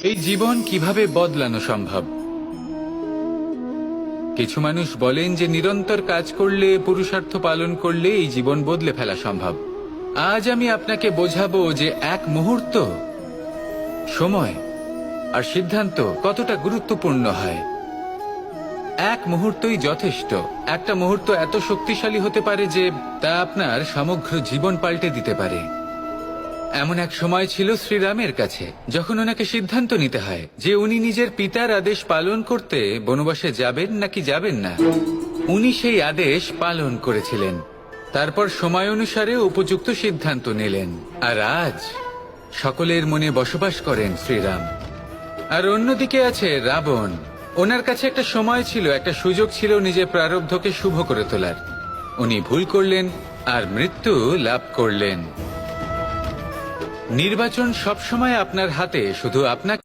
এই জীবন কিভাবে বদলানো সম্ভব? কিছু মানুষ বলেন যে নিরন্তর কাজ করলে, পুরুষার্থ পালন করলে এই জীবন বদলে ফেলা সম্ভব। আজ আমি আপনাকে বোঝাবো যে এক মুহূর্ত, সময় আর সিদ্ধান্ত কতটা গুরুত্বপূর্ণ হয়। এক মুহূর্তই যথেষ্ট। একটা মুহূর্ত এত শক্তিশালী হতে পারে যে তা আপনার সমগ্র জীবন পাল্টে দিতে পারে। এমন এক সময় ছিল শ্রীরামের কাছে, যখন ওনাকে সিদ্ধান্ত নিতে হয় যে উনি নিজের পিতার আদেশ পালন করতে বনবাসে যাবেন নাকি যাবেন না। উনি সেই আদেশ পালন করেছিলেন, তারপর সময় অনুসারে উপযুক্ত সিদ্ধান্ত নিলেন। আর আজ সকলের মনে বসবাস করেন শ্রীরাম। আর অন্যদিকে আছে রাবণ। ওনার কাছে একটা সময় ছিল, একটা সুযোগ ছিল নিজের প্রারব্ধকে শুভ করে তোলার। উনি ভুল করলেন আর মৃত্যু লাভ করলেন। নির্বাচন সবসময় আপনার হাতে, শুধু আপনাকে